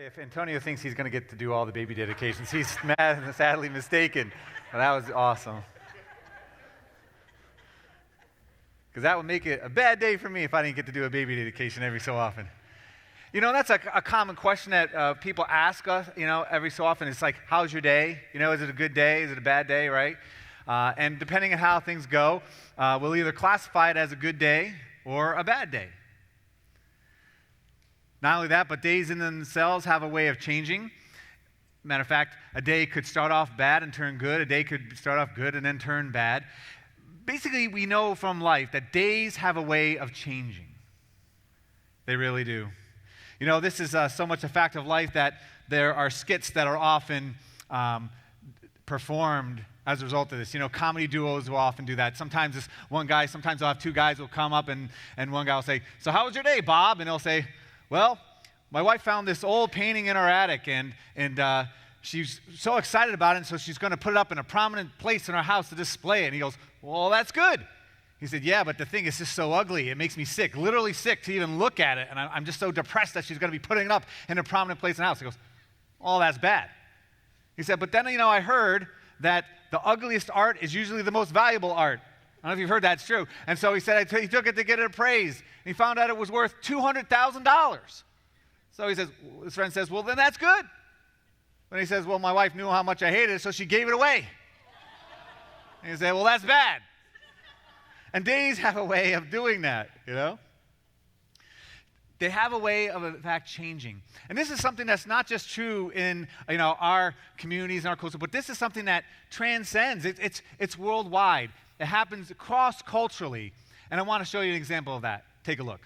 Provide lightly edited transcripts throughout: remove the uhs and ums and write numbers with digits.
If Antonio thinks he's going to get to do all the baby dedications, he's sadly mistaken. Well, that was awesome. Because that would make it a bad day for me if I didn't get to do a baby dedication every so often. You know, that's a common question that people ask us, every so often. It's like, how's your day? Is it a good day? Is it a bad day, right? And depending on how things go, we'll either classify it as a good day or a bad day. Not only that, but days in themselves have a way of changing. Matter of fact, a day could start off bad and turn good. A day could start off good and then turn bad. Basically, we know from life that days have a way of changing. They really do. This is so much a fact of life that there are skits that are often performed as a result of this. Comedy duos will often do that. Sometimes it's one guy, sometimes they'll have two guys will come up and one guy will say, "So how was your day, Bob?" And he'll say, "Well, my wife found this old painting in our attic, and she's so excited about it, and so she's going to put it up in a prominent place in our house to display it." And he goes, "Well, that's good." He said, "Yeah, but the thing is just so ugly. It makes me sick, literally sick to even look at it, and I'm just so depressed that she's going to be putting it up in a prominent place in the house." He goes, "Oh, that's bad." He said, "But then, I heard that the ugliest art is usually the most valuable art." I don't know if you've heard that's true. And so he said he took it to get it appraised. And he found out it was worth $200,000. So his friend says, "Well, then that's good." But he says, "Well, my wife knew how much I hated it, so she gave it away." And he said, "Well, that's bad." And days have a way of doing that, They have a way of, in fact, changing. And this is something that's not just true in, our communities and our culture, but this is something that transcends. It's worldwide. It happens cross-culturally. And I want to show you an example of that. Take a look.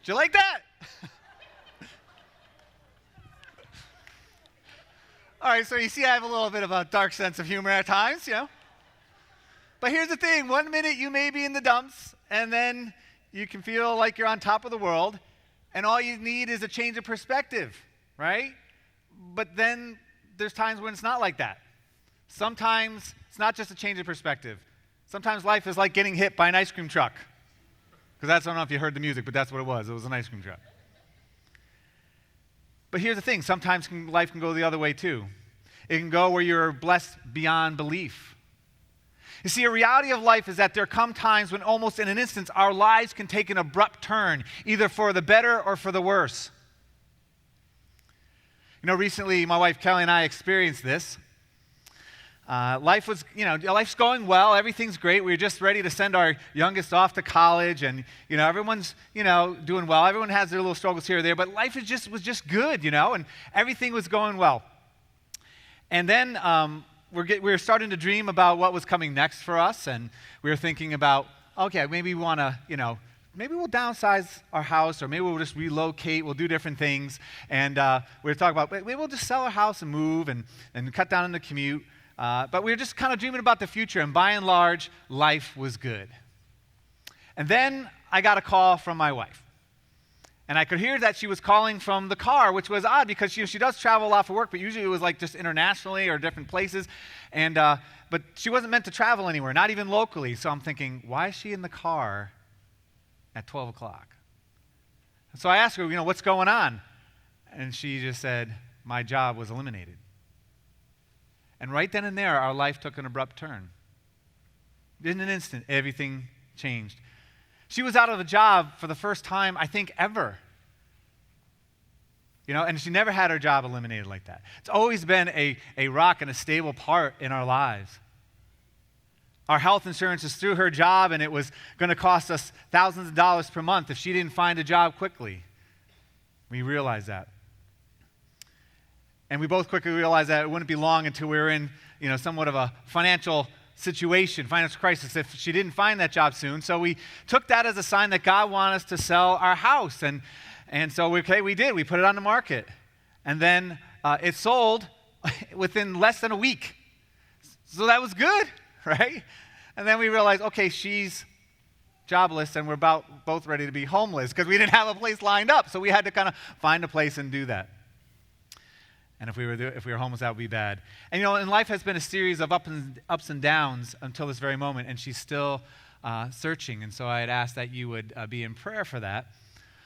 Do you like that? All right, so you see I have a little bit of a dark sense of humor at times, But here's the thing. 1 minute you may be in the dumps, and then you can feel like you're on top of the world, and all you need is a change of perspective, right? But then there's times when it's not like that. Sometimes it's not just a change of perspective. Sometimes life is like getting hit by an ice cream truck. Because I don't know if you heard the music, but that's what it was. It was an ice cream truck. But here's the thing, sometimes life can go the other way too. It can go where you're blessed beyond belief. You see, a reality of life is that there come times when almost in an instant our lives can take an abrupt turn, either for the better or for the worse. You know, recently my wife Kelly and I experienced this. Life's going well, everything's great. We were just ready to send our youngest off to college, and, everyone's, doing well. Everyone has their little struggles here or there, but life was just good, and everything was going well. And then we were starting to dream about what was coming next for us, and we were thinking about, okay, maybe we want to, maybe we'll downsize our house, or maybe we'll just relocate, we'll do different things. And we were talking about, maybe we'll just sell our house and move and cut down on the commute. But we were just kind of dreaming about the future, and by and large, life was good. And then I got a call from my wife. And I could hear that she was calling from the car, which was odd because she does travel a lot for work, but usually it was like just internationally or different places. And but she wasn't meant to travel anywhere, not even locally. So I'm thinking, why is she in the car at 12 o'clock? And so I asked her, what's going on? And she just said, my job was eliminated. And right then and there, our life took an abrupt turn. In an instant, everything changed. She was out of a job for the first time, I think, ever. And she never had her job eliminated like that. It's always been a rock and a stable part in our lives. Our health insurance is through her job, and it was going to cost us thousands of dollars per month if she didn't find a job quickly. We realized that. And we both quickly realized that it wouldn't be long until we were in, somewhat of a financial crisis if she didn't find that job soon. So we took that as a sign that God wanted us to sell our house. And so, we did. We put it on the market. And then it sold within less than a week. So that was good, right? And then we realized, okay, she's jobless and we're both ready to be homeless because we didn't have a place lined up. So we had to kind of find a place and do that. And if we were homeless, that would be bad. And and life has been a series of ups and downs until this very moment, and she's still searching. And so I had asked that you would be in prayer for that.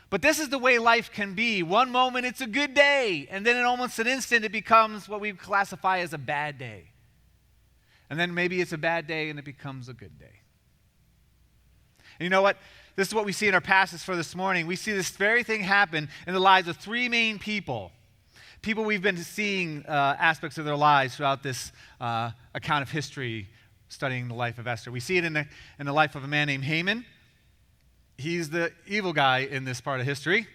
But this is the way life can be. One moment it's a good day, and then in almost an instant it becomes what we classify as a bad day. And then maybe it's a bad day and it becomes a good day. And you know what? This is what we see in our passage for this morning. We see this very thing happen in the lives of three main people. People we've been seeing aspects of their lives throughout this account of history, studying the life of Esther. We see it in the life of a man named Haman. He's the evil guy in this part of history.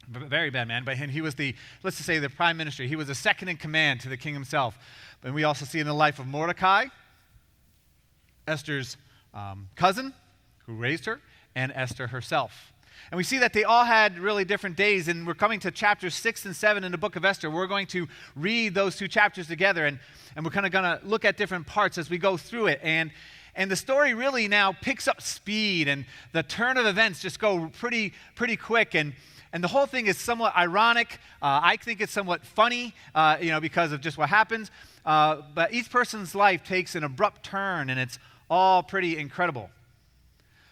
Very bad man, but he was let's just say the prime minister. He was the second in command to the king himself. And we also see in the life of Mordecai, Esther's cousin, who raised her, and Esther herself. And we see that they all had really different days, and we're coming to chapters 6 and 7 in the book of Esther. We're going to read those two chapters together, and we're kind of going to look at different parts as we go through it. And the story really now picks up speed, and the turn of events just go pretty quick, and the whole thing is somewhat ironic. I think it's somewhat funny, because of just what happens. But each person's life takes an abrupt turn, and it's all pretty incredible.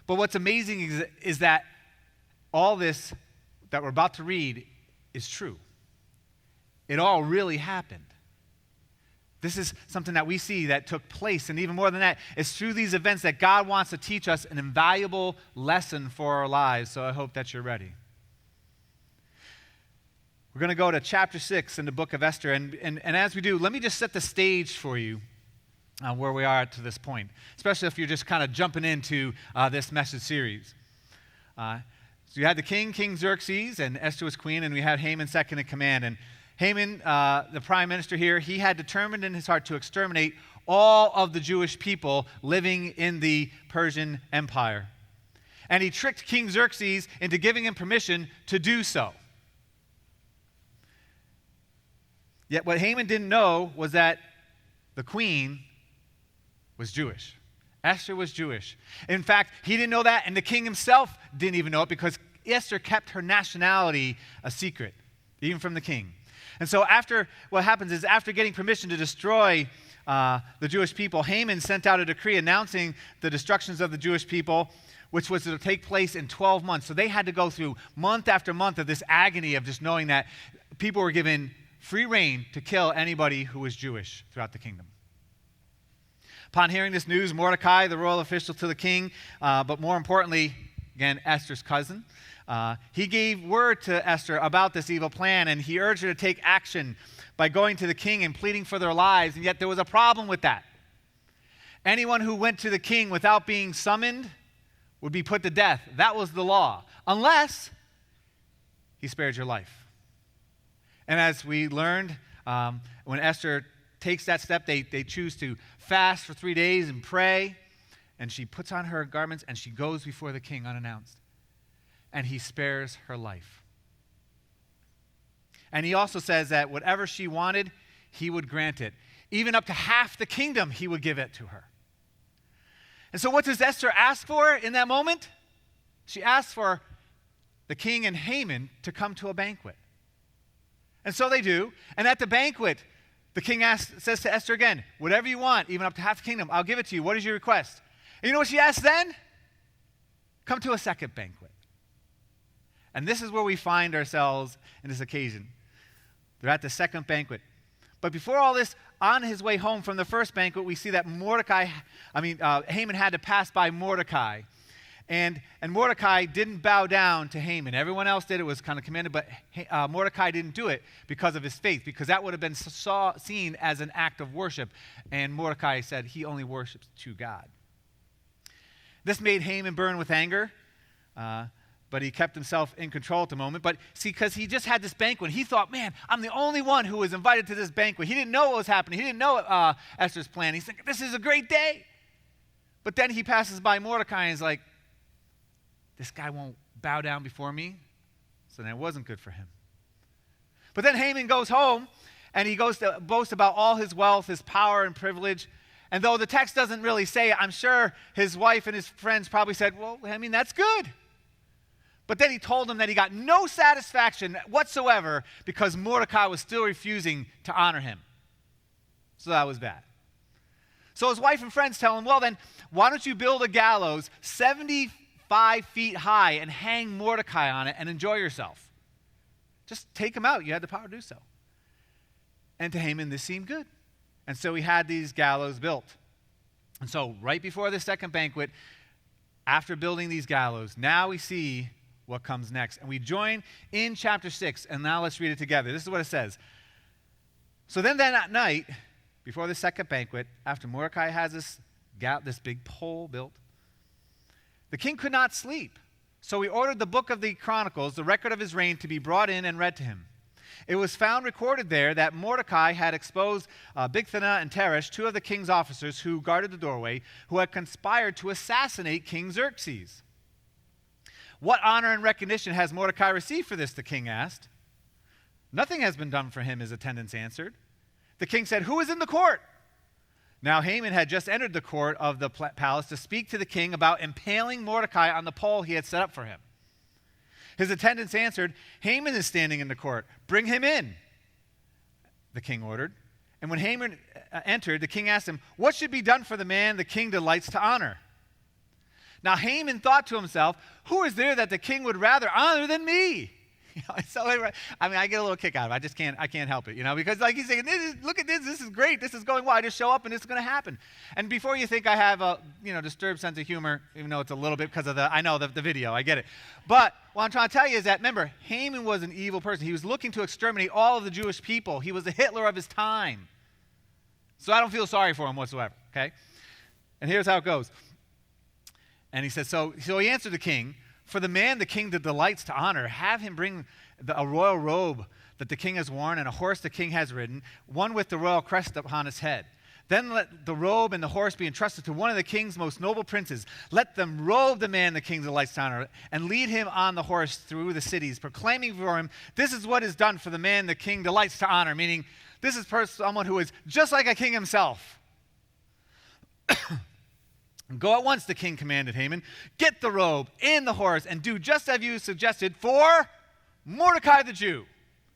But what's amazing is that all this that we're about to read is true. It all really happened. This is something that we see that took place, and even more than that, it's through these events that God wants to teach us an invaluable lesson for our lives, so I hope that you're ready. We're going to go to chapter 6 in the book of Esther, and as we do, let me just set the stage for you where we are to this point, especially if you're just kind of jumping into this message series. So you had the King Xerxes, and Esther was queen, and we had Haman second in command. And Haman, the prime minister here, he had determined in his heart to exterminate all of the Jewish people living in the Persian Empire. And he tricked King Xerxes into giving him permission to do so. Yet what Haman didn't know was that the queen was Jewish. Esther was Jewish. In fact, he didn't know that, and the king himself didn't even know it because Esther kept her nationality a secret, even from the king. And so what happens is after getting permission to destroy the Jewish people, Haman sent out a decree announcing the destructions of the Jewish people which was to take place in 12 months. So they had to go through month after month of this agony of just knowing that people were given free rein to kill anybody who was Jewish throughout the kingdom. Upon hearing this news, Mordecai, the royal official to the king, but more importantly, again, Esther's cousin, he gave word to Esther about this evil plan, and he urged her to take action by going to the king and pleading for their lives. And yet there was a problem with that. Anyone who went to the king without being summoned would be put to death. That was the law, unless he spared your life. And as we learned, when Esther takes that step, they choose to fast for 3 days and pray, and she puts on her garments and she goes before the king unannounced. And he spares her life. And he also says that whatever she wanted, he would grant it. Even up to half the kingdom, he would give it to her. And so what does Esther ask for in that moment? She asks for the king and Haman to come to a banquet. And so they do. And at the banquet, the king says to Esther again, whatever you want, even up to half the kingdom, I'll give it to you. What is your request? And you know what she asks then? Come to a second banquet. And this is where we find ourselves in this occasion. They're at the second banquet. But before all this, on his way home from the first banquet, we see that Haman had to pass by Mordecai. And Mordecai didn't bow down to Haman. Everyone else did. It was kind of commanded, but Mordecai didn't do it because of his faith, because that would have been seen as an act of worship. And Mordecai said he only worships to God. This made Haman burn with anger, but he kept himself in control at the moment. But see, because he just had this banquet, he thought, man, I'm the only one who was invited to this banquet. He didn't know what was happening. He didn't know Esther's plan. He's thinking, this is a great day. But then he passes by Mordecai and is like, this guy won't bow down before me. So that wasn't good for him. But then Haman goes home, and he goes to boast about all his wealth, his power and privilege. And though the text doesn't really say it, I'm sure his wife and his friends probably said, well, that's good. But then he told them that he got no satisfaction whatsoever because Mordecai was still refusing to honor him. So that was bad. So his wife and friends tell him, well then, why don't you build a gallows 75 feet high and hang Mordecai on it and enjoy yourself? Just take him out. You had the power to do so. And to Haman, this seemed good. And so he had these gallows built. And so right before the second banquet, after building these gallows, now we see what comes next. And we join in chapter 6, and now let's read it together. This is what it says. So then that night, before the second banquet, after Mordecai has this big pole built, the king could not sleep. So he ordered the book of the Chronicles, the record of his reign, to be brought in and read to him. It was found recorded there that Mordecai had exposed Bigthana and Teresh, two of the king's officers who guarded the doorway, who had conspired to assassinate King Xerxes. What honor and recognition has Mordecai received for this? The king asked. Nothing has been done for him, his attendants answered. The king said, who is in the court? Now Haman had just entered the court of the palace to speak to the king about impaling Mordecai on the pole he had set up for him. His attendants answered, Haman is standing in the court. Bring him in, the king ordered. And when Haman entered, the king asked him, what should be done for the man the king delights to honor? Now Haman thought to himself, who is there that the king would rather honor than me? I get a little kick out of it. I can't help it, because like he's saying, look at this is great. This is going well. I just show up and this is going to happen. And before you think I have a, disturbed sense of humor, even though it's a little bit because of the video, I get it. But what I'm trying to tell you is that, remember, Haman was an evil person. He was looking to exterminate all of the Jewish people. He was the Hitler of his time. So I don't feel sorry for him whatsoever, okay? And here's how it goes. And he says, so he answered the king, for the man the king delights to honor, have him bring a royal robe that the king has worn and a horse the king has ridden, one with the royal crest upon his head. Then let the robe and the horse be entrusted to one of the king's most noble princes. Let them robe the man the king delights to honor and lead him on the horse through the cities, proclaiming for him, this is what is done for the man the king delights to honor, meaning this is someone who is just like a king himself. Go at once, the king commanded Haman. Get the robe and the horse and do just as you suggested for Mordecai the Jew.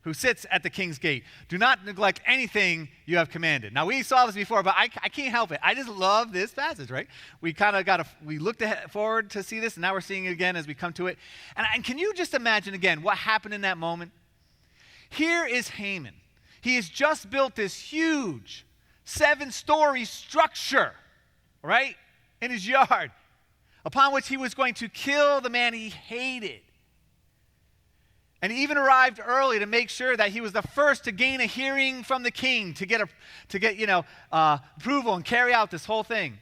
who sits at the king's gate. Do not neglect anything you have commanded. Now, we saw this before, but I can't help it. I just love this passage, right? We kind of we looked forward to see this, and now we're seeing it again as we come to it. And can you just imagine again what happened in that moment? Here is Haman. He has just built this huge 7-story structure, right, in his yard, upon which he was going to kill the man he hated. And he even arrived early to make sure that he was the first to gain a hearing from the king to get approval and carry out this whole thing.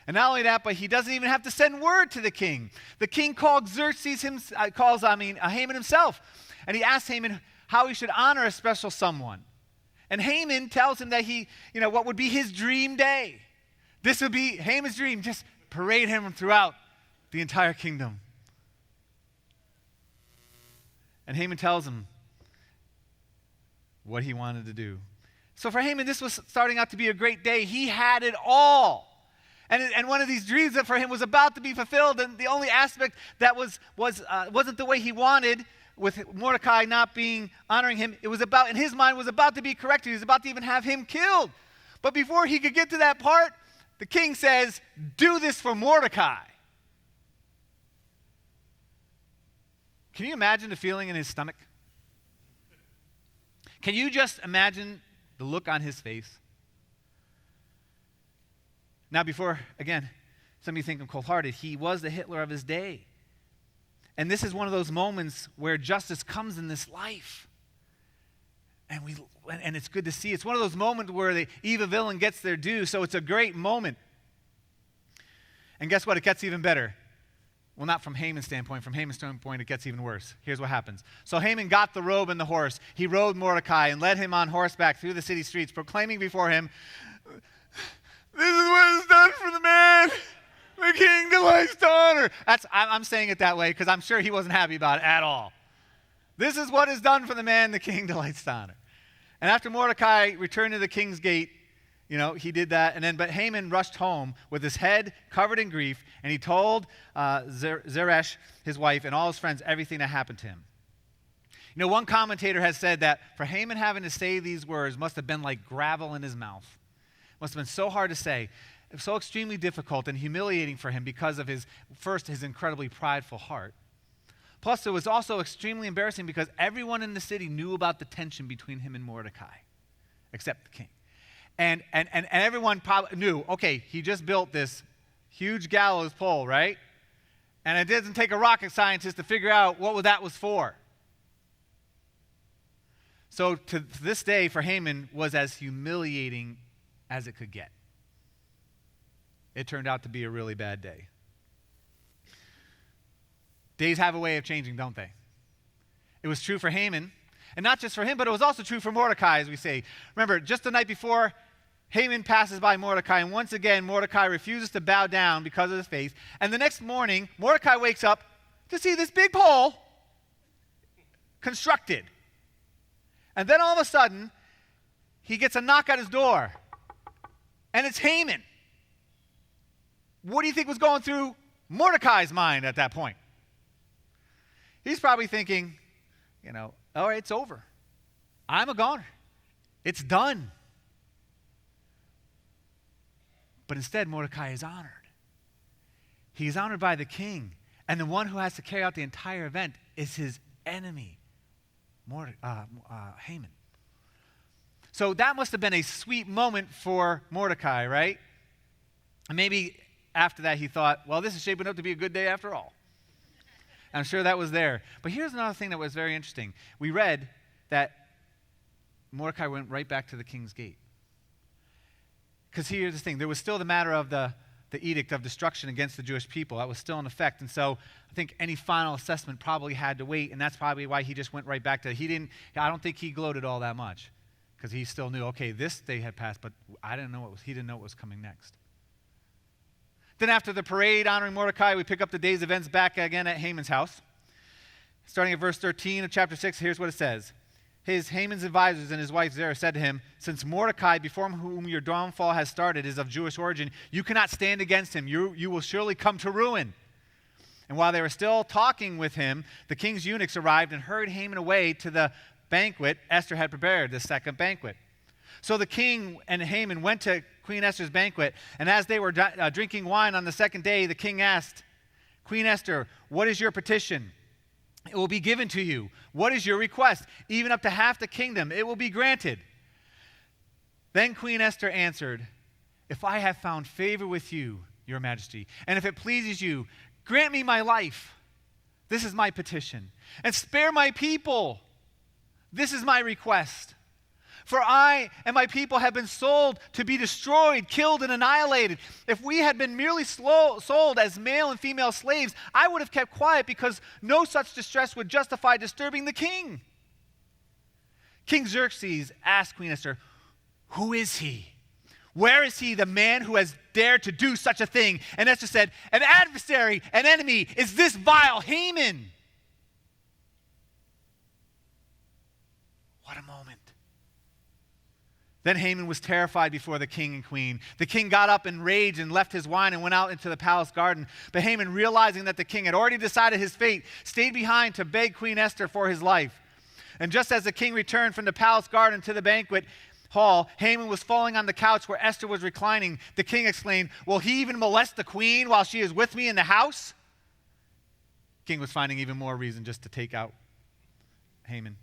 And not only that, but he doesn't even have to send word to the king. The king called Haman himself, and he asked Haman how he should honor a special someone. And Haman tells him that what would be his dream day. This would be Haman's dream, just parade him throughout the entire kingdom. And Haman tells him what he wanted to do. So for Haman, this was starting out to be a great day. He had it all. And one of these dreams that for him was about to be fulfilled, and the only aspect that wasn't the way he wanted, with Mordecai not honoring him, it was about, in his mind, was about to be corrected. He was about to even have him killed. But before he could get to that part, the king says, do this for Mordecai. Can you imagine the feeling in his stomach? Can you just imagine the look on his face? Now, before, again, some of you think I'm cold-hearted, he was the Hitler of his day. And this is one of those moments where justice comes in this life. And it's good to see. It's one of those moments where the evil villain gets their due, so it's a great moment. And guess what? It gets even better. Well, not from Haman's standpoint. From Haman's standpoint, it gets even worse. Here's what happens. So Haman got the robe and the horse. He rode Mordecai and led him on horseback through the city streets, proclaiming before him, this is what is done for the man the king delights to honor. I'm saying it that way because I'm sure he wasn't happy about it at all. This is what is done for the man the king delights to honor. And after Mordecai returned to the king's gate, he did that. But Haman rushed home with his head covered in grief, and he told Zeresh, his wife, and all his friends everything that happened to him. One commentator has said that for Haman having to say these words must have been like gravel in his mouth. Must have been so hard to say, so extremely difficult and humiliating for him because of his incredibly prideful heart. Plus, it was also extremely embarrassing because everyone in the city knew about the tension between him and Mordecai, except the king. And everyone probably knew, okay, he just built this huge gallows pole, right? And it doesn't take a rocket scientist to figure out what that was for. So to this day, for Haman, was as humiliating as it could get. It turned out to be a really bad day. Days have a way of changing, don't they? It was true for Haman, and not just for him, but it was also true for Mordecai, as we say. Remember, just the night before, Haman passes by Mordecai, and once again, Mordecai refuses to bow down because of his faith. And the next morning, Mordecai wakes up to see this big pole constructed. And then all of a sudden, he gets a knock at his door. And it's Haman. What do you think was going through Mordecai's mind at that point? He's probably thinking, all right, it's over. I'm a goner. It's done. But instead, Mordecai is honored. He is honored by the king. And the one who has to carry out the entire event is his enemy, Haman. So that must have been a sweet moment for Mordecai, right? And maybe after that he thought, well, this is shaping up to be a good day after all. And I'm sure that was there. But here's another thing that was very interesting. We read that Mordecai went right back to the king's gate. Because here's the thing. There was still the matter of the edict of destruction against the Jewish people. That was still in effect. And so I think any final assessment probably had to wait. And that's probably why he just went right back to it. I don't think he gloated all that much. Because he still knew, okay, this day had passed, but he didn't know what was coming next. Then after the parade honoring Mordecai, we pick up the day's events back again at Haman's house. Starting at verse 13 of chapter 6, here's what it says. Haman's advisors and his wife Zerah said to him, since Mordecai, before whom your downfall has started, is of Jewish origin, you cannot stand against him. You will surely come to ruin. And while they were still talking with him, the king's eunuchs arrived and hurried Haman away to the banquet, Esther had prepared the second banquet. So the king and Haman went to Queen Esther's banquet, and as they were drinking wine on the second day, the king asked, Queen Esther, what is your petition? It will be given to you. What is your request? Even up to half the kingdom, it will be granted. Then Queen Esther answered, if I have found favor with you, your majesty, and if it pleases you, grant me my life. This is my petition. And spare my people. This is my request. For I and my people have been sold to be destroyed, killed, and annihilated. If we had been merely sold as male and female slaves, I would have kept quiet because no such distress would justify disturbing the king. King Xerxes asked Queen Esther, who is he? Where is he, the man who has dared to do such a thing? And Esther said, an adversary, an enemy, is this vile Haman. What a moment. Then Haman was terrified before the king and queen. The king got up in rage and left his wine and went out into the palace garden. But Haman, realizing that the king had already decided his fate, stayed behind to beg Queen Esther for his life. And just as the king returned from the palace garden to the banquet hall, Haman was falling on the couch where Esther was reclining. The king exclaimed, will he even molest the queen while she is with me in the house? The king was finding even more reason just to take out Haman.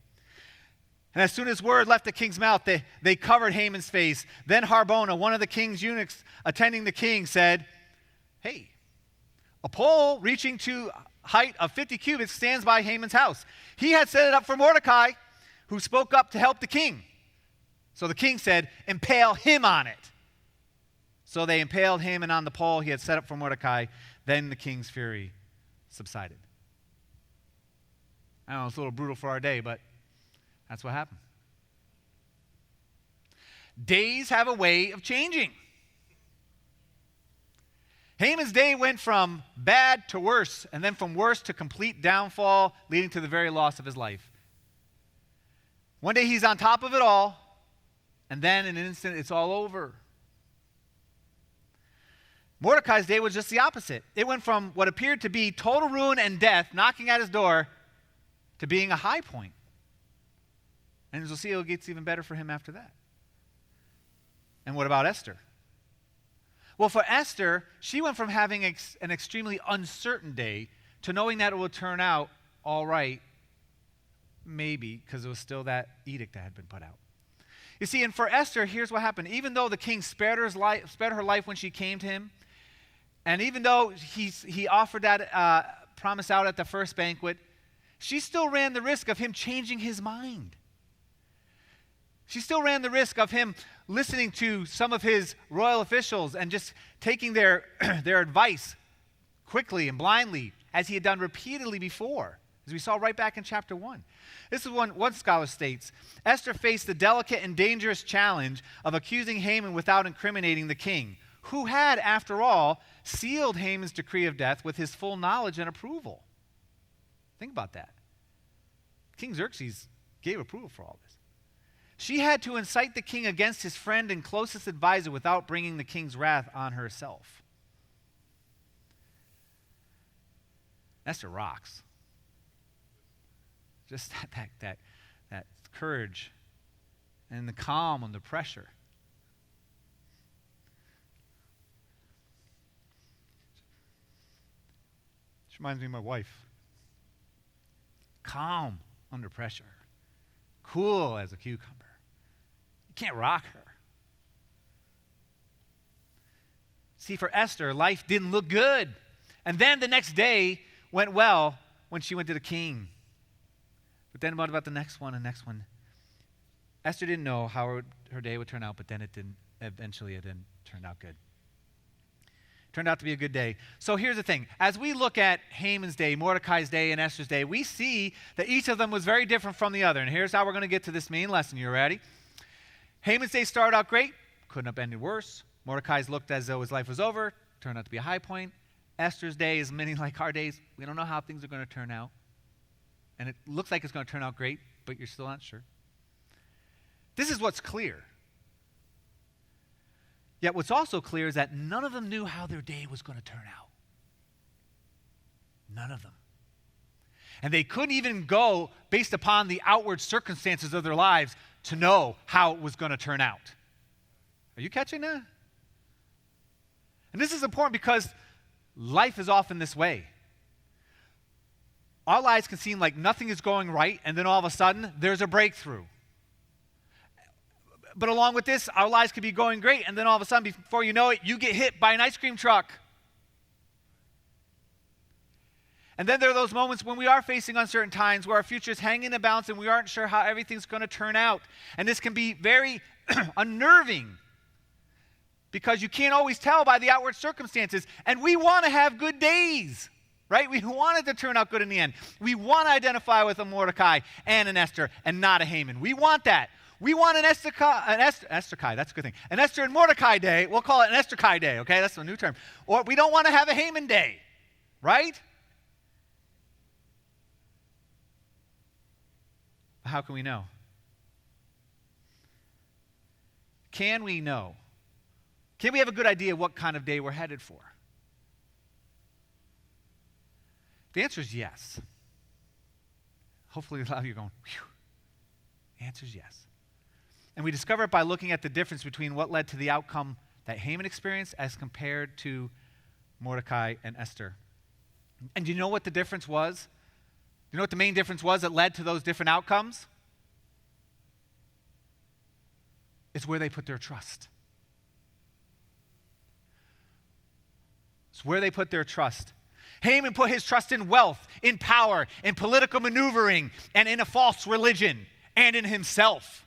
And as soon as word left the king's mouth, they covered Haman's face. Then Harbona, one of the king's eunuchs attending the king, said, hey, a pole reaching to height of 50 cubits stands by Haman's house. He had set it up for Mordecai, who spoke up to help the king. So the king said, impale him on it. So they impaled Haman on the pole he had set up for Mordecai. Then the king's fury subsided. I know it's a little brutal for our day, but that's what happened. Days have a way of changing. Haman's day went from bad to worse, and then from worse to complete downfall, leading to the very loss of his life. One day he's on top of it all, and then in an instant it's all over. Mordecai's day was just the opposite. It went from what appeared to be total ruin and death knocking at his door to being a high point. And as we'll see, it gets even better for him after that. And what about Esther? Well, for Esther, she went from having an extremely uncertain day to knowing that it would turn out all right, maybe, because it was still that edict that had been put out. You see, and for Esther, here's what happened. Even though the king spared her life when she came to him, and even though he offered that promise out at the first banquet, she still ran the risk of him changing his mind. She still ran the risk of him listening to some of his royal officials and just taking their advice quickly and blindly, as he had done repeatedly before, as we saw right back in chapter 1. This is one scholar states, Esther faced the delicate and dangerous challenge of accusing Haman without incriminating the king, who had, after all, sealed Haman's decree of death with his full knowledge and approval. Think about that. King Xerxes gave approval for all this. She had to incite the king against his friend and closest advisor without bringing the king's wrath on herself. Esther rocks. Just that courage and the calm under pressure. She reminds me of my wife. Calm under pressure. Cool as a cucumber. You can't rock her. See, for Esther, life didn't look good. And then the next day went well when she went to the king. But then what about the next one and next one? Esther didn't know how her day would turn out, but then it didn't. Eventually, it didn't turn out good. Turned out to be a good day. So here's the thing. As we look at Haman's day, Mordecai's day, and Esther's day, we see that each of them was very different from the other. And here's how we're going to get to this main lesson. You ready? Haman's day started out great. Couldn't have ended worse. Mordecai's looked as though his life was over. Turned out to be a high point. Esther's day is many like our days. We don't know how things are going to turn out. And it looks like it's going to turn out great, but you're still not sure. This is what's clear. Yet what's also clear is that none of them knew how their day was going to turn out. None of them. And they couldn't even go based upon the outward circumstances of their lives to know how it was going to turn out. Are you catching that? And this is important because life is often this way. Our lives can seem like nothing is going right, and then all of a sudden, there's a breakthrough. But along with this, our lives could be going great, and then all of a sudden, before you know it, you get hit by an ice cream truck. And then there are those moments when we are facing uncertain times where our future is hanging in the balance and we aren't sure how everything's going to turn out. And this can be very unnerving because you can't always tell by the outward circumstances. And we want to have good days, right? We want it to turn out good in the end. We want to identify with a Mordecai and an Esther and not a Haman. We want that. We want an Esther, that's a good thing. An Esther and Mordecai day. We'll call it an Esther-kai day, okay? That's a new term. Or we don't want to have a Haman day, right? How can we know? Can we know? Can we have a good idea what kind of day we're headed for? The answer is yes. Hopefully a lot of you are going, whew. The answer is yes. And we discover it by looking at the difference between what led to the outcome that Haman experienced as compared to Mordecai and Esther. And do you know what the difference was? You know what the main difference was that led to those different outcomes? It's where they put their trust. It's where they put their trust. Haman put his trust in wealth, in power, in political maneuvering, and in a false religion, and in himself.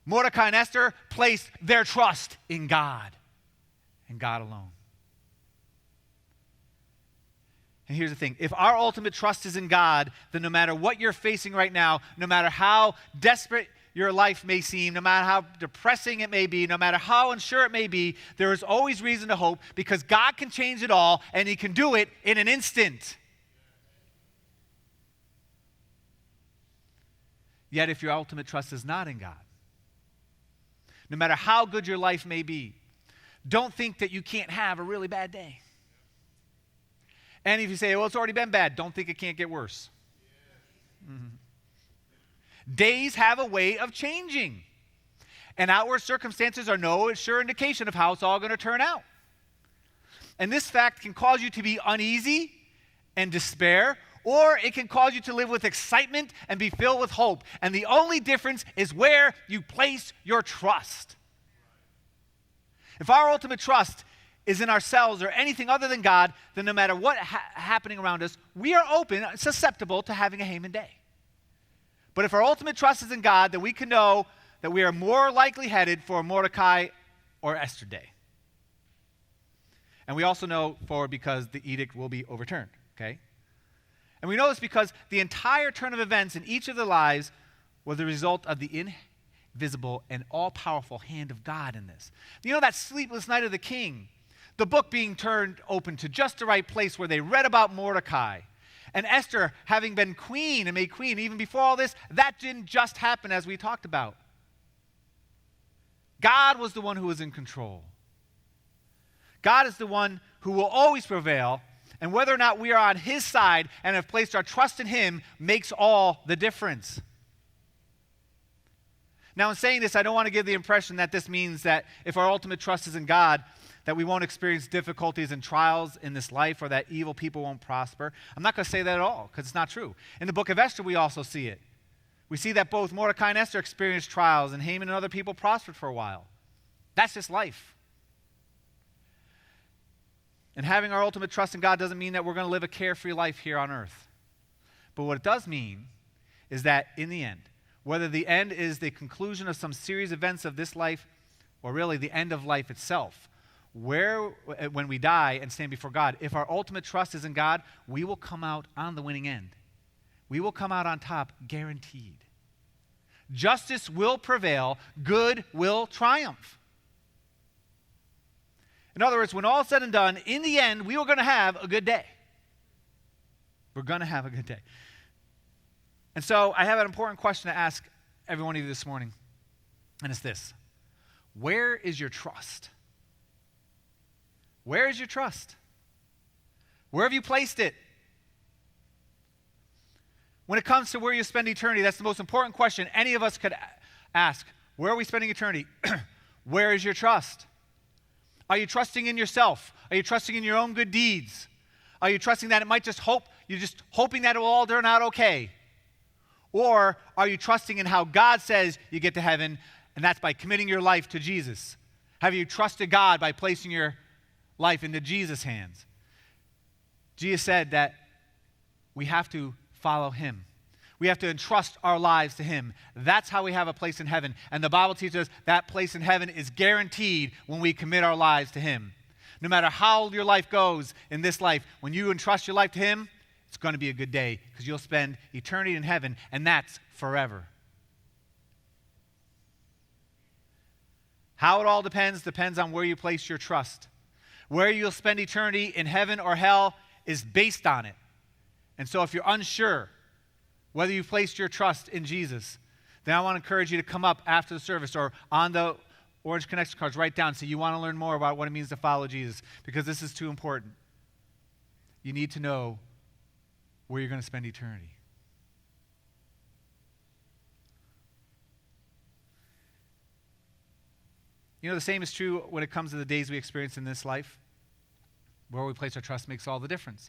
Mordecai and Esther placed their trust in God, and God alone. And here's the thing. If our ultimate trust is in God, then no matter what you're facing right now, no matter how desperate your life may seem, no matter how depressing it may be, no matter how unsure it may be, there is always reason to hope because God can change it all, and He can do it in an instant. Yet if your ultimate trust is not in God, no matter how good your life may be, don't think that you can't have a really bad day. And if you say, well, it's already been bad, don't think it can't get worse. Mm-hmm. Days have a way of changing. And outward circumstances are no sure indication of how it's all going to turn out. And this fact can cause you to be uneasy and despair, or it can cause you to live with excitement and be filled with hope. And the only difference is where you place your trust. If our ultimate trust is in ourselves or anything other than God, then no matter what happening around us, we are open, susceptible to having a Haman day. But if our ultimate trust is in God, then we can know that we are more likely headed for a Mordecai or Esther day. And we also know forward because the edict will be overturned, okay? And we know this because the entire turn of events in each of their lives was the result of the invisible and all-powerful hand of God in this. You know that sleepless night of the king, the book being turned open to just the right place where they read about Mordecai, and Esther having been queen and made queen. Even before all this, that didn't just happen as we talked about. God was the one who was in control. God is the one who will always prevail, and whether or not we are on His side and have placed our trust in Him makes all the difference. Now, in saying this, I don't want to give the impression that this means that if our ultimate trust is in God, that we won't experience difficulties and trials in this life or that evil people won't prosper. I'm not going to say that at all because it's not true. In the book of Esther, we also see it. We see that both Mordecai and Esther experienced trials and Haman and other people prospered for a while. That's just life. And having our ultimate trust in God doesn't mean that we're going to live a carefree life here on earth. But what it does mean is that in the end, whether the end is the conclusion of some series of events of this life or really the end of life itself, when we die and stand before God, if our ultimate trust is in God, we will come out on the winning end. We will come out on top, guaranteed. Justice will prevail. Good will triumph. In other words, when all is said and done, in the end, we are going to have a good day. We're going to have a good day. And so I have an important question to ask every one of you this morning, and it's this. Where is your trust? Where is your trust? Where have you placed it? When it comes to where you spend eternity, that's the most important question any of us could ask. Where are we spending eternity? Where is your trust? Are you trusting in yourself? Are you trusting in your own good deeds? Are you trusting that it might you're just hoping that it will all turn out okay? Or are you trusting in how God says you get to heaven, and that's by committing your life to Jesus? Have you trusted God by placing your life into Jesus' hands? Jesus said that we have to follow him. We have to entrust our lives to him. That's how we have a place in heaven. And the Bible teaches us that place in heaven is guaranteed when we commit our lives to him. No matter how your life goes in this life, when you entrust your life to him, it's going to be a good day because you'll spend eternity in heaven, and that's forever. How it all depends on where you place your trust. Where you'll spend eternity in heaven or hell is based on it. And so if you're unsure whether you've placed your trust in Jesus, then I want to encourage you to come up after the service or on the Orange Connection cards, write down, so you want to learn more about what it means to follow Jesus, because this is too important. You need to know where you're going to spend eternity. You know, the same is true when it comes to the days we experience in this life. Where we place our trust makes all the difference.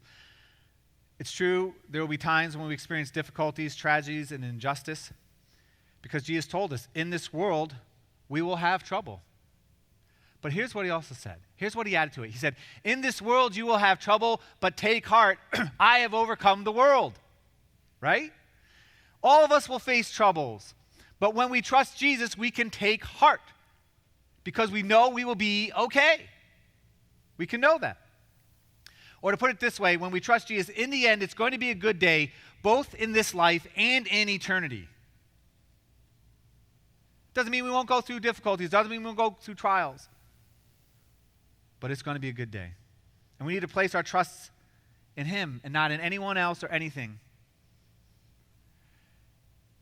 It's true, there will be times when we experience difficulties, tragedies, and injustice, because Jesus told us, in this world, we will have trouble. But here's what he also said. Here's what he added to it. He said, in this world you will have trouble, but take heart, I have overcome the world. Right? All of us will face troubles, but when we trust Jesus, we can take heart, because we know we will be okay. We can know that. Or to put it this way, when we trust Jesus, in the end, it's going to be a good day, both in this life and in eternity. Doesn't mean we won't go through difficulties. Doesn't mean we won't go through trials. But it's going to be a good day. And we need to place our trust in him and not in anyone else or anything.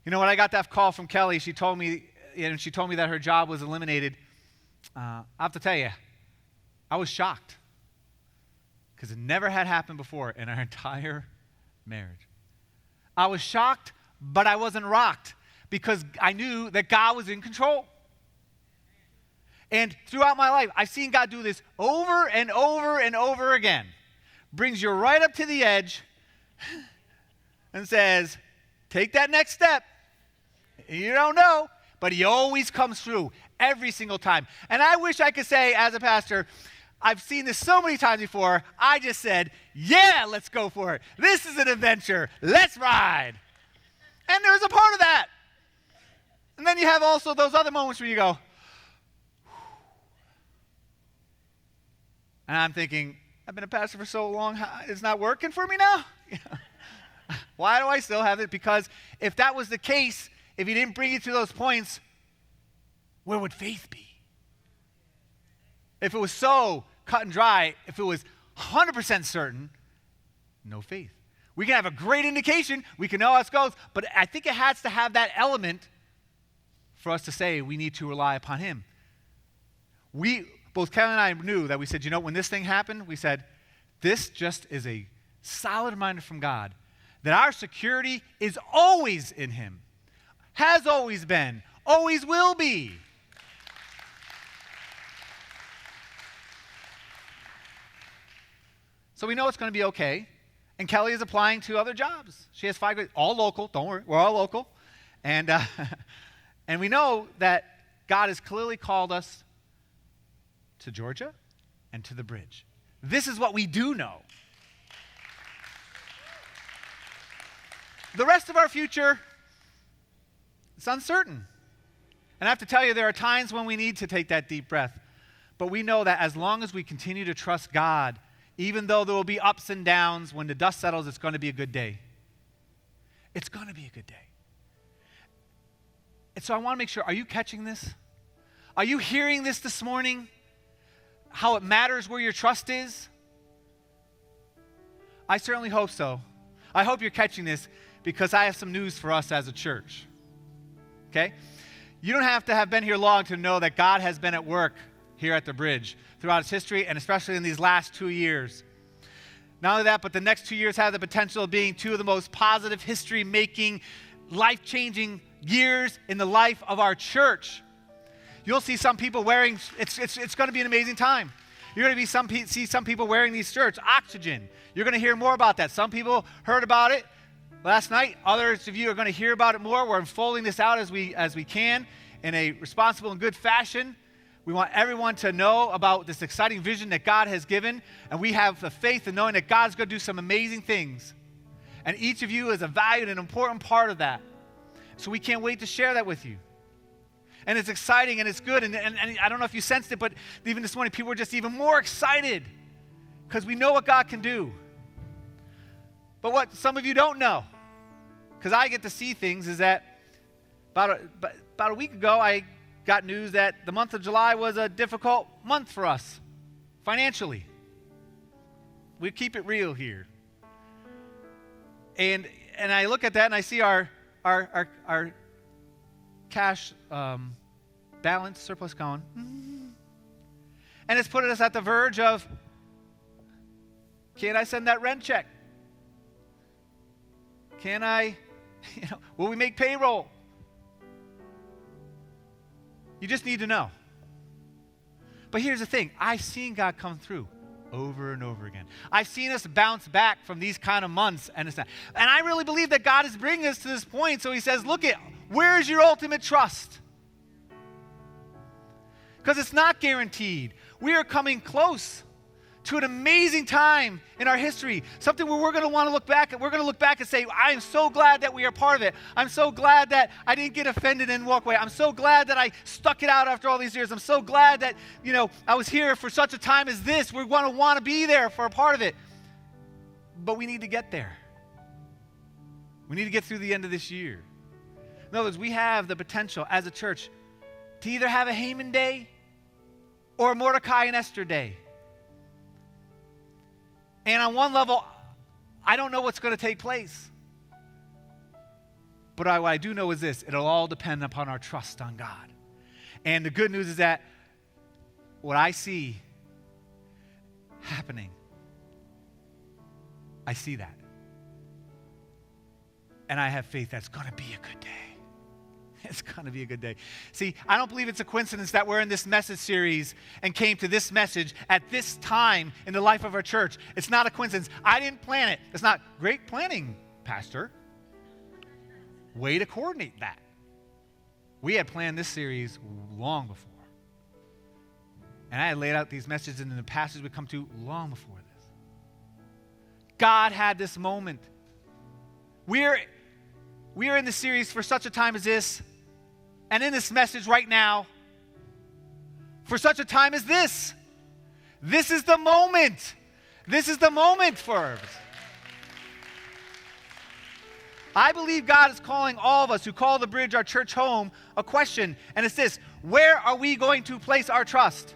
You know, when I got that call from Kelly, she told me that her job was eliminated. I have to tell you, I was shocked, because it never had happened before in our entire marriage. I was shocked, but I wasn't rocked, because I knew that God was in control. And throughout my life, I've seen God do this over and over and over again. Brings you right up to the edge and says, take that next step. You don't know, but he always comes through every single time. And I wish I could say, as a pastor, I've seen this so many times before, I just said, yeah, let's go for it. This is an adventure. Let's ride. And there's a part of that. And then you have also those other moments where you go, and I'm thinking, I've been a pastor for so long, it's not working for me now? Why do I still have it? Because if that was the case, if he didn't bring you to those points, where would faith be? If it was so cut and dry, if it was 100% certain, no faith. We can have a great indication, we can know how it goes, but I think it has to have that element for us to say we need to rely upon him. Both Kelly and I knew that we said, when this thing happened, we said, this just is a solid reminder from God that our security is always in him, has always been, always will be. So we know it's going to be okay. And Kelly is applying to other jobs. She has 5 grades, all local. Don't worry, we're all local. And and we know that God has clearly called us to Georgia and to the bridge. This is what we do know. The rest of our future, it's uncertain. And I have to tell you, there are times when we need to take that deep breath. But we know that as long as we continue to trust God, even though there will be ups and downs, when the dust settles, it's going to be a good day. It's going to be a good day. And so I want to make sure, are you catching this? Are you hearing this morning? How it matters where your trust is? I certainly hope so. I hope you're catching this, because I have some news for us as a church. Okay? You don't have to have been here long to know that God has been at work here at the bridge throughout its history, and especially in these last 2 years. Not only that, but the next 2 years have the potential of being two of the most positive, history-making, life-changing years in the life of our church. You'll see some people wearing, it's going to be an amazing time. You're going to see some people wearing these shirts, Oxygen. You're going to hear more about that. Some people heard about it last night. Others of you are going to hear about it more. We're unfolding this out as we can in a responsible and good fashion. We want everyone to know about this exciting vision that God has given, and we have the faith in knowing that God's going to do some amazing things. And each of you is a valued and important part of that. So we can't wait to share that with you. And it's exciting and it's good. And I don't know if you sensed it, but even this morning, people were just even more excited because we know what God can do. But what some of you don't know, because I get to see things, is that about a week ago, I got news that the month of July was a difficult month for us financially. We keep it real here. And I look at that and I see our cash balance surplus going. And it's putting us at the verge of, can I send that rent check? Can I, will we make payroll? You just need to know. But here's the thing. I've seen God come through over and over again. I've seen us bounce back from these kind of months. And I really believe that God is bringing us to this point. So he says, look, where's your ultimate trust? Because it's not guaranteed. We are coming close to an amazing time in our history, something where we're going to want to look back at. We're going to look back and say, I am so glad that we are part of it. I'm so glad that I didn't get offended and walk away. I'm so glad that I stuck it out after all these years. I'm so glad that, I was here for such a time as this. We're going to want to be there for a part of it. But we need to get there. We need to get through the end of this year. In other words, we have the potential as a church to either have a Haman day or a Mordecai and Esther day. And on one level, I don't know what's going to take place. But what I do know is this: it'll all depend upon our trust on God. And the good news is that what I see happening, I see that. And I have faith that's going to be a good day. It's going to be a good day. See, I don't believe it's a coincidence that we're in this message series and came to this message at this time in the life of our church. It's not a coincidence. I didn't plan it. It's not great planning, Pastor. Way to coordinate that. We had planned this series long before. And I had laid out these messages in the passages we come to long before this. God had this moment. We are in the series for such a time as this, and in this message right now, for such a time as this. This is the moment. This is the moment for us. I believe God is calling all of us who call the Bridge our church home a question, and it's this: where are we going to place our trust?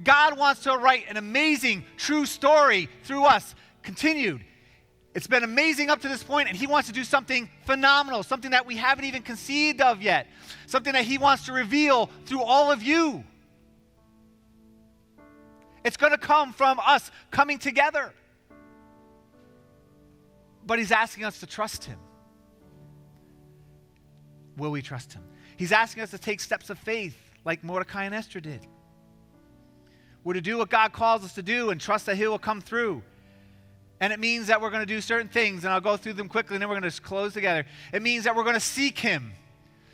God wants to write an amazing, true story through us, continued. It's been amazing up to this point, and he wants to do something phenomenal, something that we haven't even conceived of yet, something that he wants to reveal through all of you. It's going to come from us coming together. But he's asking us to trust him. Will we trust him? He's asking us to take steps of faith like Mordecai and Esther did. We're to do what God calls us to do and trust that he will come through. And it means that we're going to do certain things, and I'll go through them quickly, and then we're going to just close together. It means that we're going to seek him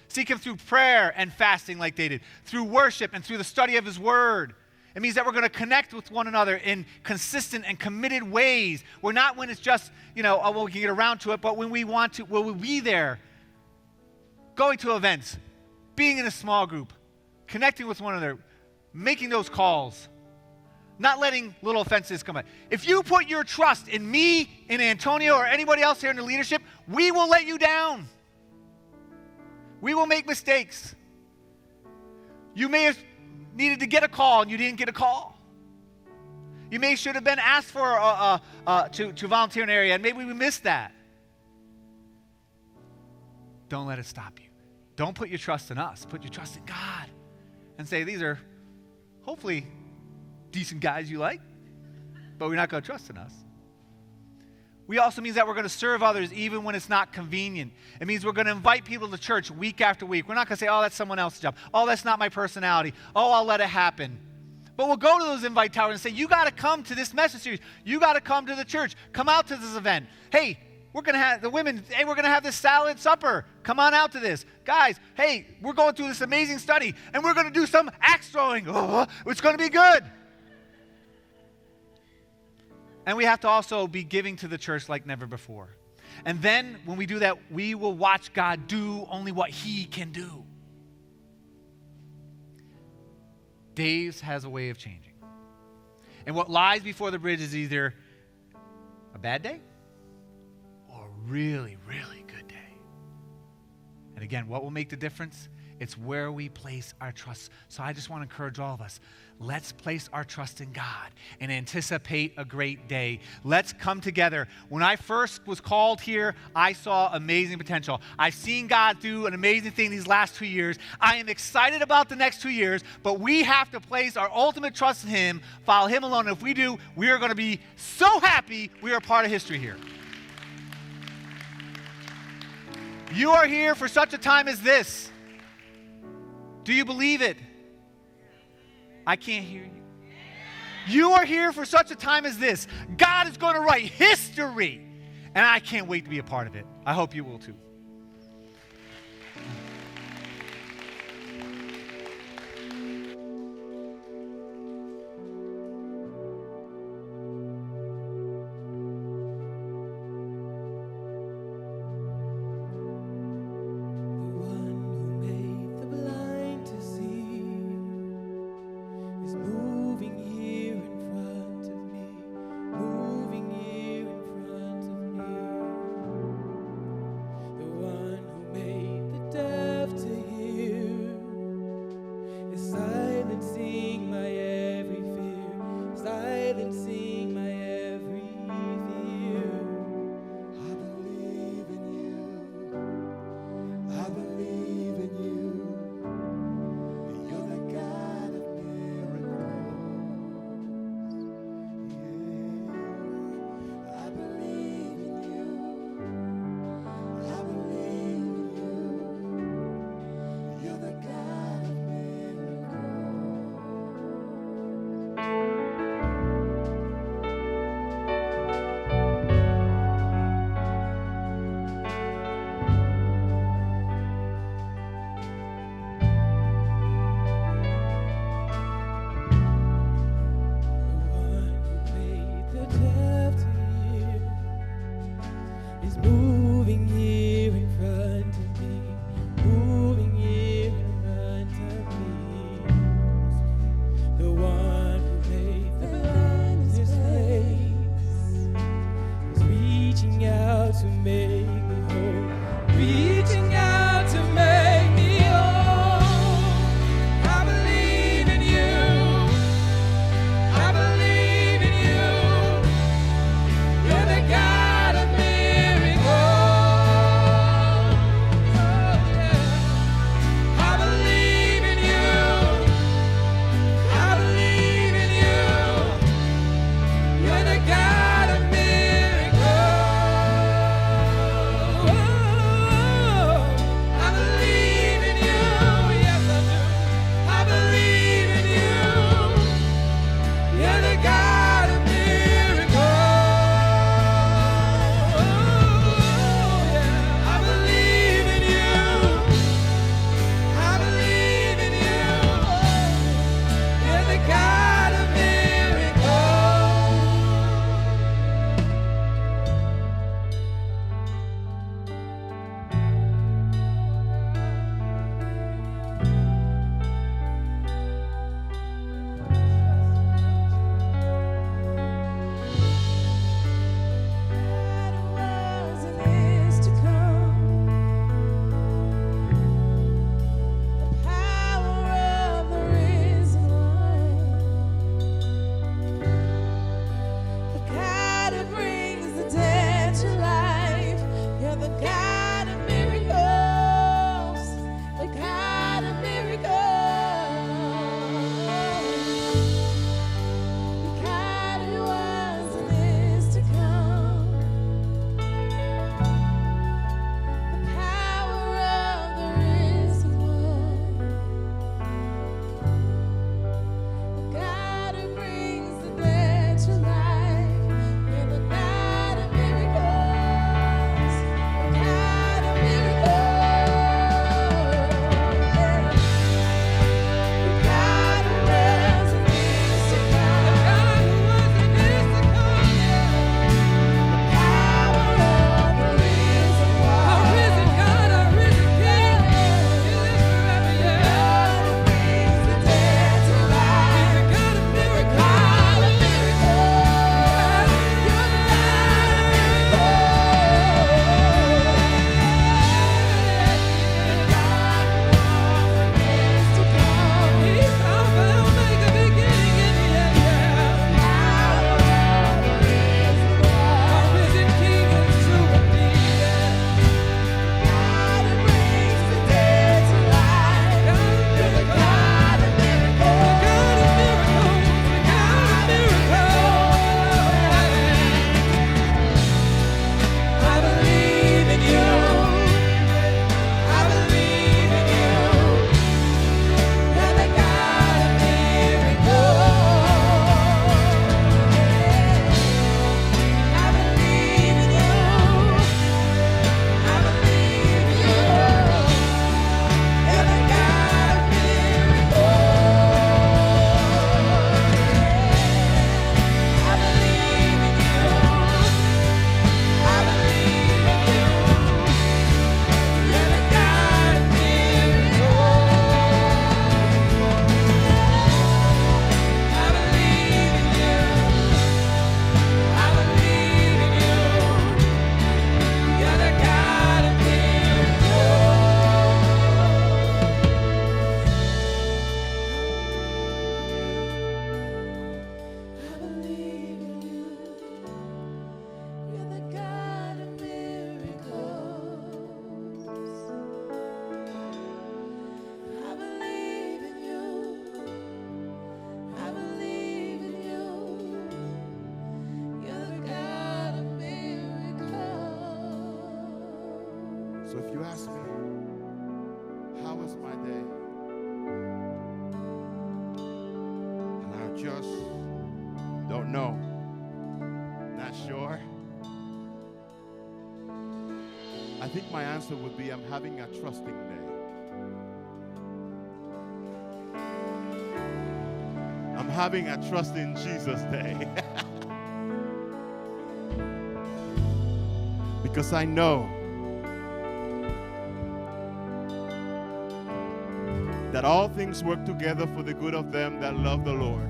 through prayer and fasting like they did, through worship and through the study of his word. It means that we're going to connect with one another in consistent and committed ways. We're not when it's just, we can get around to it, but when we want to, we'll be there, going to events, being in a small group, connecting with one another, making those calls. Not letting little offenses come out. If you put your trust in me, in Antonio, or anybody else here in the leadership, we will let you down. We will make mistakes. You may have needed to get a call and you didn't get a call. You may should have been asked for to volunteer in an area, and maybe we missed that. Don't let it stop you. Don't put your trust in us. Put your trust in God and say, these are hopefully decent guys you like, but we're not going to trust in us. We also means that we're going to serve others even when it's not convenient. It means we're going to invite people to church week after week. We're not going to say, oh, that's someone else's job. Oh, that's not my personality. Oh, I'll let it happen. But we'll go to those invite towers and say, you got to come to this message series. You got to come to the church. Come out to this event. Hey, we're going to have the women, hey, we're going to have this salad supper. Come on out to this. Guys, hey, we're going through this amazing study, and we're going to do some axe throwing. Oh, it's going to be good. And we have to also be giving to the church like never before. And then when we do that, we will watch God do only what he can do. Days has a way of changing. And what lies before the bridge is either a bad day or a really, really good day. And again, what will make the difference? It's where we place our trust. So I just want to encourage all of us. Let's place our trust in God and anticipate a great day. Let's come together. When I first was called here, I saw amazing potential. I've seen God do an amazing thing these last 2 years. I am excited about the next 2 years, but we have to place our ultimate trust in him, follow him alone. And if we do, we are going to be so happy we are part of history here. You are here for such a time as this. Do you believe it? I can't hear you. You are here for such a time as this. God is going to write history, and I can't wait to be a part of it. I hope you will too. The So if you ask me, how was my day? And I just don't know, not sure, I think my answer would be I'm having a trusting day. I'm having a trust in Jesus day. Because I know that all things work together for the good of them that love the Lord.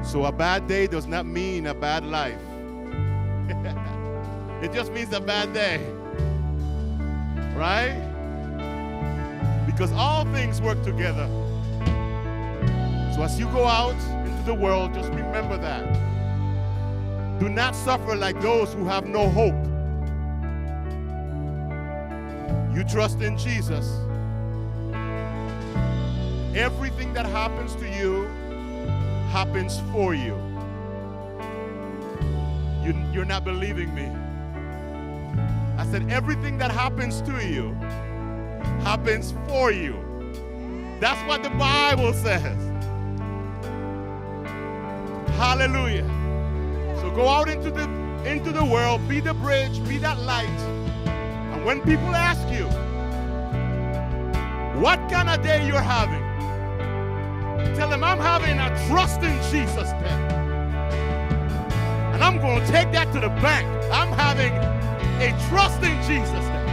So a bad day does not mean a bad life. It just means a bad day. Right? Because all things work together. So as you go out into the world, just remember that. Do not suffer like those who have no hope. You trust in Jesus. Everything that happens to you happens for you. You're not believing me. I said everything that happens to you happens for you. That's what the Bible says. Hallelujah. So go out into the world, be the bridge, be that light. And when people ask you what kind of day you're having, tell them I'm having a trust in Jesus day. And I'm going to take that to the bank. I'm having a trust in Jesus day.